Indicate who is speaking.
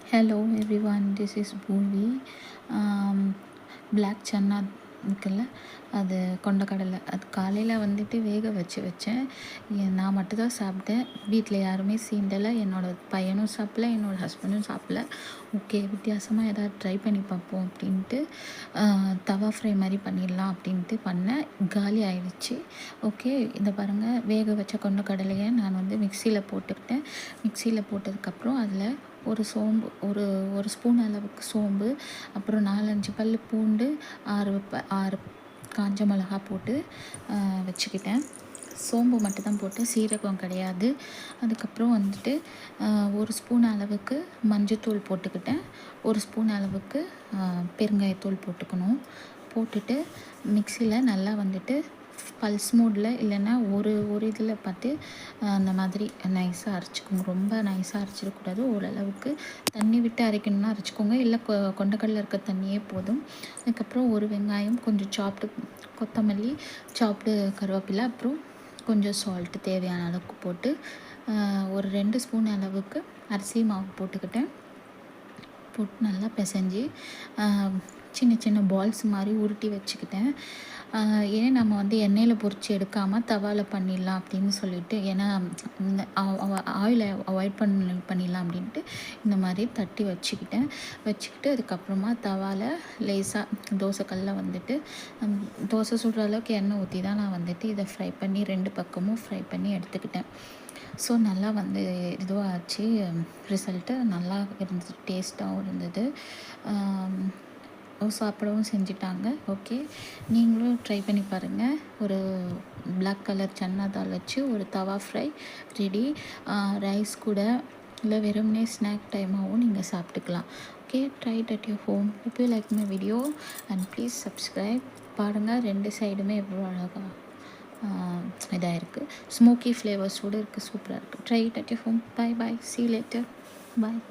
Speaker 1: Hello everyone, this is Bhuvi. Black chana இருக்குல்ல, அது கொண்டக்கடலை, அது காலையில் வந்துட்டு வேக வச்சேன். நான் மட்டும்தான் சாப்பிட்டேன். வீட்டில் யாருமே சீண்டலை. என்னோடய பையனும் சாப்பிடல, என்னோடய ஹஸ்பண்டும் சாப்பிடல. ஓகே, வித்தியாசமாக எதாவது ட்ரை பண்ணி பார்ப்போம் அப்படின்ட்டு தவா ஃப்ரை மாதிரி பண்ணிடலாம் அப்படின்ட்டு பண்ணேன். காலி ஆயிடுச்சு. ஓகே, இந்த பாருங்கள், வேக வச்ச கொண்டக்கடலையை நான் வந்து மிக்சியில் போட்டுக்கிட்டேன். மிக்சியில் போட்டதுக்கப்புறம் அதில் ஒரு ஸ்பூன் அளவுக்கு சோம்பு, அப்புறம் 4-5 பல் பூண்டு, 6 காஞ்ச மிளகா போட்டு வச்சுக்கிட்டேன். சோம்பு மட்டும்தான் போட்டு, சீரகம் கிடையாது. அதுக்கப்புறம் வந்துட்டு 1 ஸ்பூன் அளவுக்கு மஞ்சத்தூள் போட்டுக்கிட்டேன். 1 ஸ்பூன் அளவுக்கு பெருங்காயத்தூள் போட்டுக்கணும். போட்டுட்டு மிக்சியில் நல்லா வந்துட்டு பல்ஸ் மோடில் இல்லைன்னா ஒரு இதில் பார்த்து அந்த மாதிரி நைஸாக அரைச்சிக்கோங்க. ரொம்ப நைஸாக அரைச்சிடக்கூடாது. ஓரளவுக்கு தண்ணி விட்டு அரைக்கணும்னா அரைச்சிக்கோங்க, இல்லை கொண்டக்கடலை இருக்க தண்ணியே போதும். அதுக்கப்புறம் ஒரு வெங்காயம், கொஞ்சம் சாப்டு கொத்தமல்லி, சாப்டு கருவேப்பிலை, அப்புறம் கொஞ்சம் சால்ட்டு தேவையான அளவுக்கு போட்டு ஒரு 2 ஸ்பூன் அளவுக்கு அரிசி மாவு போட்டுக்கிட்டேன். போட்டு நல்லா பிசைஞ்சு சின்ன சின்ன பால்ஸ் மாதிரி உருட்டி வச்சுக்கிட்டேன். ஏன் நம்ம வந்து எண்ணெயில் பொரித்து எடுக்காமல் தவாவில் பண்ணிடலாம் அப்படின்னு சொல்லிட்டு, ஏன்னா இந்த ஆயிலை அவாய்ட் பண்ணிடலாம் அப்படின்ட்டு இந்த மாதிரி தட்டி வச்சுக்கிட்டு அதுக்கப்புறமா தவாவில் லேசாக தோசைக்கல்லில் வந்துட்டு தோசை சுடுற அளவுக்கு எண்ணெய் ஊற்றி தான் நான் வந்துட்டு இதை ஃப்ரை பண்ணி 2 பக்கமும் ஃப்ரை பண்ணி எடுத்துக்கிட்டேன். ஸோ நல்லா வந்து இதுவாச்சு. ரிசல்ட்டு நல்லா இருந்தது, டேஸ்ட்டாகவும் இருந்தது. சாப்பிடவும் செஞ்சுட்டாங்க. ஓகே, நீங்களும் ட்ரை பண்ணி பாருங்கள். ஒரு பிளாக் கலர் சன்னா தால் வச்சு ஒரு தவா ஃப்ரை ரெடி. ரைஸ் கூட இல்லை வெறும்னே ஸ்நாக் டைமாகவும் நீங்கள் சாப்பிட்டுக்கலாம். Okay, try it at your home. If you like my video and please subscribe. பாருங்கள், 2 சைடுமே எவ்வளோ அழகாக இதாக இருக்குது. ஸ்மோக்கி ஃப்ளேவர்ஸோடு இருக்குது. சூப்பராக இருக்குது. Try it at your home. Bye bye, see you later. Bye.